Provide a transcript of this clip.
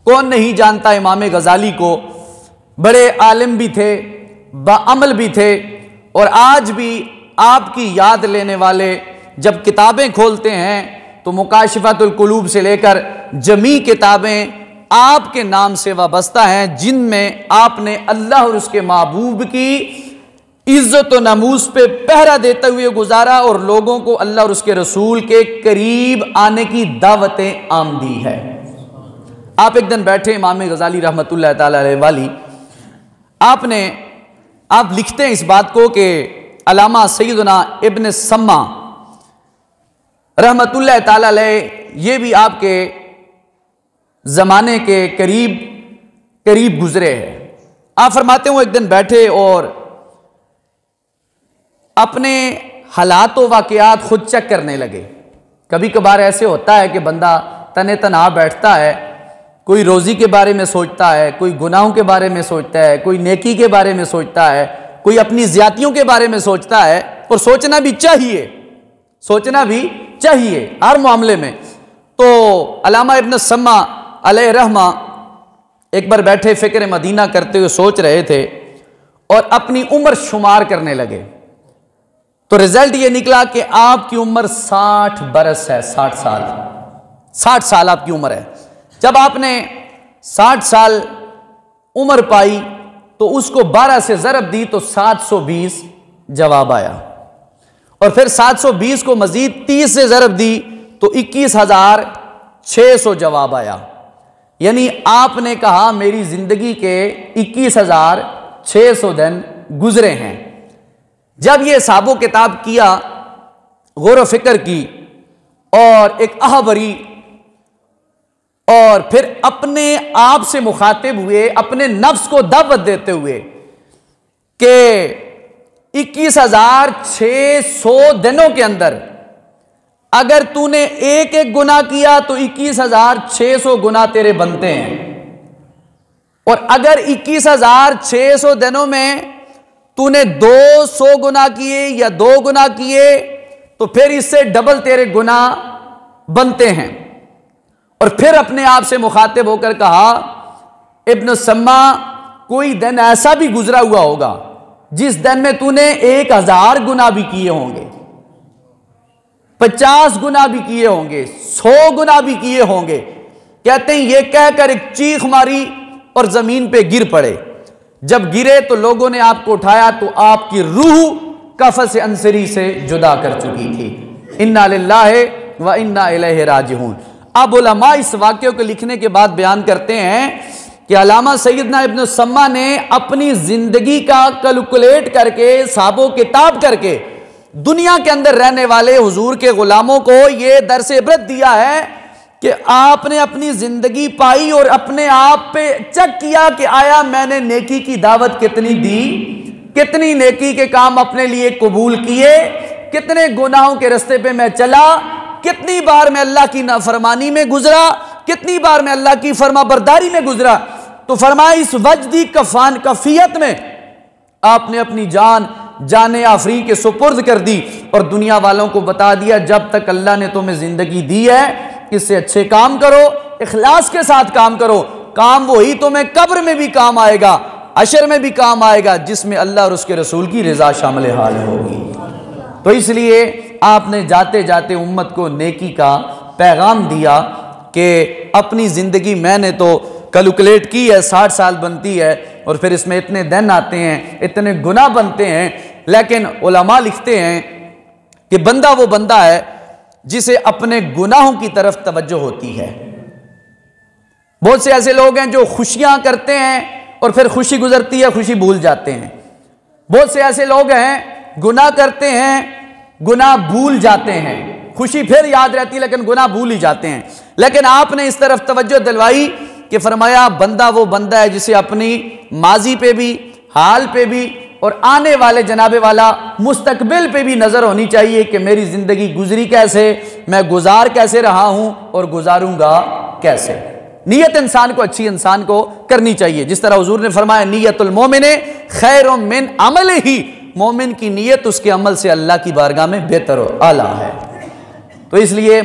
कौन नहीं जानता इमाम गजाली को। बड़े आलिम भी थे, बाअमल भी थे, और आज भी आपकी याद लेने वाले जब किताबें खोलते हैं तो मुकाशिफतुल कुलूब से लेकर जमी किताबें आपके नाम से वाबस्ता हैं, जिनमें आपने अल्लाह और उसके महबूब की इज्जत व नमूस पे पहरा देते हुए गुजारा और लोगों को अल्लाह और उसके रसूल के करीब आने की दावतें आम दी है। आप एक दिन बैठे इमाम गजाली रहमतुल्लाह ताला अलैहि वाली, आप लिखते हैं इस बात को कि अल्लामा सैयदना इब्न सम्मा रहमतुल्लाह ताला अलैहि, ये भी आपके जमाने के करीब गुजरे हैं। आप फरमाते हो एक दिन बैठे और अपने हालात व वाक़यात खुद चेक करने लगे। कभी कभार ऐसे होता है कि बंदा तने तनहा बैठता है, कोई रोज़ी के बारे में सोचता है, कोई गुनाहों के बारे में सोचता है, कोई नेकी के बारे में सोचता है, कोई अपनी ज़्यादतियों के बारे में सोचता है, और सोचना भी चाहिए हर मामले में। तो अल्लामा इब्न सम्मा अलैहि रहमा एक बार बैठे फ़िक्र मदीना करते हुए सोच रहे थे और अपनी उम्र शुमार करने लगे। तो रिजल्ट ये निकला कि आपकी उम्र 60 बरस है, 60 साल आपकी उम्र है। जब आपने 60 साल उम्र पाई तो उसको 12 से ज़रब दी तो 720 जवाब आया, और फिर 720 को मजीद 30 से ज़रब दी तो 21,600 जवाब आया। यानी आपने कहा मेरी जिंदगी के 21,600 दिन गुजरे हैं। जब ये हिसाबो किताब किया, गौर व फिक्र की, और एक आहवरी, और फिर अपने आप से मुखातिब हुए, अपने नफ्स को दावत देते हुए कि 21,600 दिनों के अंदर अगर तूने एक एक गुनाह किया तो 21,600 गुनाह तेरे बनते हैं, और अगर 21,600 दिनों में तूने 200 गुनाह किए या 2 गुनाह किए तो फिर इससे डबल तेरे गुनाह बनते हैं। और फिर अपने आप से मुखातिब होकर कहा, इब्न सम्मा, कोई दिन ऐसा भी गुजरा हुआ होगा जिस दिन में तूने 1000 गुनाह भी किए होंगे, 50 गुनाह भी किए होंगे, 100 गुनाह भी किए होंगे। कहते हैं ये कहकर एक चीख मारी और जमीन पे गिर पड़े। जब गिरे तो लोगों ने आपको उठाया तो आपकी रूह कफ़स अंसरी से जुदा कर चुकी थी। इन्ना लिल्लाहि व इन्ना इलैहि राजिऊन। अब उलमा इस वाक्य को लिखने के बाद बयान करते हैं कि अल्लामा सैयदना इब्न सम्मा ने अपनी जिंदगी का कैलकुलेट करके, हिसाबो किताब करके, दुनिया के अंदर रहने वाले हुजूर के गुलामों को यह दर्स इबरत दिया है कि आपने अपनी जिंदगी पाई और अपने आप पे चेक किया कि आया मैंने नेकी की दावत कितनी दी, कितनी नेकी के काम अपने लिए कबूल किए, कितने गुनाहों के रास्ते पे मैं चला, कितनी बार मैं अल्लाह की नाफरमानी में गुजरा, कितनी बार मैं अल्लाह की फरमाबरदारी में गुजरा। तो फरमाया इस वजदी कफियत में आपने अपनी जान आफरी के सुपुर्द कर दी और दुनिया वालों को बता दिया जब तक अल्लाह ने तुम्हें जिंदगी दी है इससे अच्छे काम करो, इखलास के साथ काम करो। काम वही तुम्हें कब्र में भी काम आएगा, अशर में भी काम आएगा, जिसमें अल्लाह और उसके रसूल की रजा शामिल हाल होगी। तो इसलिए आपने जाते जाते उम्मत को नेकी का पैगाम दिया कि अपनी जिंदगी मैंने तो कैलकुलेट की है, 60 साल बनती है और फिर इसमें इतने दिन आते हैं, इतने गुनाह बनते हैं। लेकिन उलमा लिखते हैं कि बंदा वो बंदा है जिसे अपने गुनाहों की तरफ तवज्जो होती है। बहुत से ऐसे लोग हैं जो खुशियां करते हैं और फिर खुशी गुजरती है, खुशी भूल जाते हैं। बहुत से ऐसे लोग हैं गुनाह करते हैं, गुनाह भूल जाते हैं, खुशी फिर याद रहती है लेकिन गुनाह भूल ही जाते हैं। लेकिन आपने इस तरफ तवज्जो दिलवाई कि फरमाया बंदा वो बंदा है जिसे अपनी माजी पे भी, हाल पे भी और आने वाले जनाबे वाला मुस्तकबिल पे भी नजर होनी चाहिए कि मेरी जिंदगी गुजरी कैसे, मैं गुजार कैसे रहा हूं और गुजारूंगा कैसे। नीयत इंसान को, अच्छी इंसान को करनी चाहिए। जिस तरह हुजूर ने फरमाया नियतुल मोमिन खैरुम मिन अमलिही, मोमिन की नीयत उसके अमल से अल्लाह की बारगाह में बेहतर और आला है। तो इसलिए